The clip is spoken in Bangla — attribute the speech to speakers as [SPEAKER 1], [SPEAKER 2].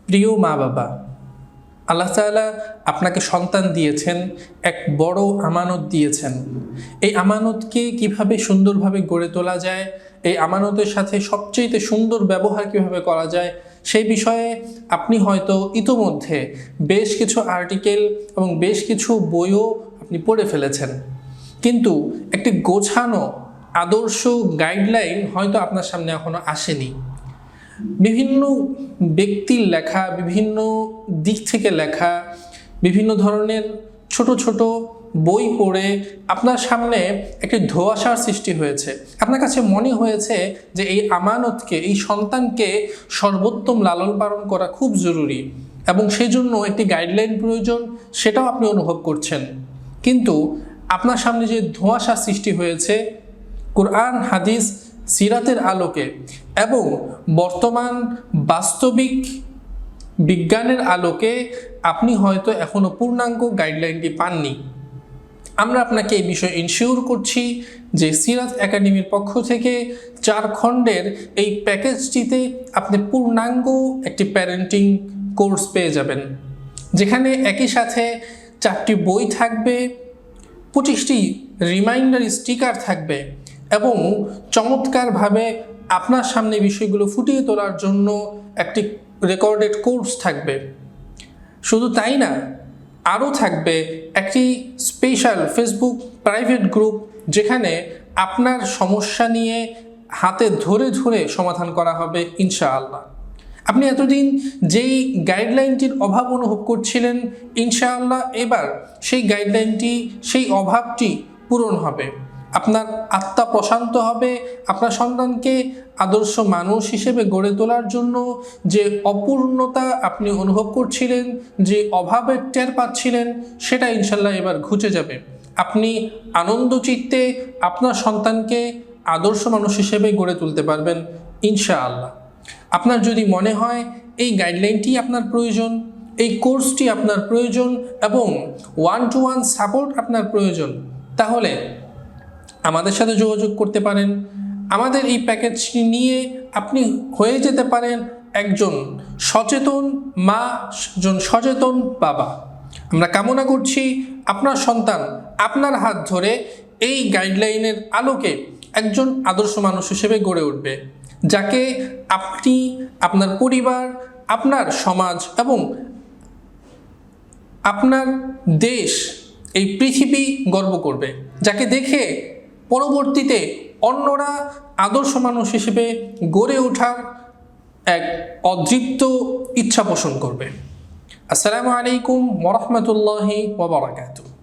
[SPEAKER 1] প্রিয় মা বাবা, আল্লাহ তাআলা আপনাকে সন্তান দিয়েছেন, এক বড় আমানত দিয়েছেন। এই আমানতকে কিভাবে সুন্দরভাবে গড়ে তোলা যায়, এই আমানতের সাথে সবচেয়ে সুন্দর ব্যবহার কিভাবে করা যায়, সেই বিষয়ে আপনি হয়তো ইতোমধ্যে বেশ কিছু আর্টিকেল এবং বেশ কিছু বইও আপনি পড়ে ফেলেছেন, কিন্তু একটি গোছানো আদর্শ গাইডলাইন হয়তো আপনার সামনে এখনো আসেনি। বিভিন্ন ব্যক্তির লেখা, বিভিন্ন দিক থেকে লেখা, বিভিন্ন ধরনের ছোট ছোট বই পড়ে আপনার সামনে একটি ধোঁয়াশার সৃষ্টি হয়েছে। আপনার কাছে মনে হয়েছে যে এই আমানতকে, এই সন্তানকে সর্বোত্তম লালন পালন করা খুব জরুরি এবং সেই জন্য একটি গাইডলাইন প্রয়োজন, সেটাও আপনি অনুভব করছেন। কিন্তু আপনার সামনে যে ধোঁয়াশা সৃষ্টি হয়েছে, কোরআন, হাদিস, সিরাতের আলোকে এবং বর্তমান বাস্তবিক বিজ্ঞানের আলোকে আপনি হয়তো এখনো পূর্ণাঙ্গ গাইডলাইনটি পাননি। আমরা আপনাকে এই বিষয়ে ইনশিওর করছি যে সিরাত একাডেমির পক্ষ থেকে 4 খণ্ডের এই প্যাকেজটিতে আপনি পূর্ণাঙ্গ একটি প্যারেন্টিং কোর্স পেয়ে যাবেন, যেখানে একই সাথে 4টি বই থাকবে, 25টি রিমাইন্ডার স্টিকার থাকবে এবং চমৎকারভাবে আপনার সামনে বিষয়গুলো ফুটিয়ে তোলার জন্য একটি রেকর্ডেড কোর্স থাকবে। শুধু তাই না, আরও থাকবে একটি স্পেশাল ফেসবুক প্রাইভেট গ্রুপ, যেখানে আপনার সমস্যা নিয়ে হাতে ধরে ধরে সমাধান করা হবে ইনশাআল্লাহ। আপনি এতদিন যেই গাইডলাইনটির অভাব অনুভব করছিলেন, ইনশাআল্লাহ এবার সেই গাইডলাইনটি, সেই অভাবটি পূরণ হবে। আপনার আত্মা প্রশান্ত হবে। আপনার সন্তানকে আদর্শ মানুষ হিসেবে গড়ে তোলার জন্য যে অপূর্ণতা আপনি অনুভব করছিলেন, যে অভাবের টের পাচ্ছিলেন, সেটা ইনশাআল্লাহ এবার ঘুচে যাবে। আপনি আনন্দ চিত্তে আপনার সন্তানকে আদর্শ মানুষ হিসেবে গড়ে তুলতে পারবেন ইনশাআল্লাহ। আপনার যদি মনে হয় এই গাইডলাইনটি আপনার প্রয়োজন, এই কোর্সটি আপনার প্রয়োজন এবং 1-to-1 সাপোর্ট আপনার প্রয়োজন, তাহলে আমাদের সাথে যোগাযোগ করতে পারেন। আমাদের এই প্যাকেজটি নিয়ে আপনি হয়ে যেতে পারেন একজন সচেতন মা, একজন সচেতন বাবা। আমরা কামনা করছি আপনার সন্তান আপনার হাত ধরে এই গাইডলাইনের আলোকে একজন আদর্শ মানুষ হিসেবে গড়ে উঠবে, যাকে আপনি, আপনার পরিবার, আপনার সমাজ এবং আপনার দেশ, এই পৃথিবী গর্ব করবে, যাকে দেখে পরবর্তীতে অন্যরা আদর্শ মানুষ হিসেবে গড়ে ওঠার এক অদৃপ্ত ইচ্ছা পোষণ করবে। আসসালামু আলাইকুম ওয়া রাহমাতুল্লাহি ওয়া বারাকাতুহু।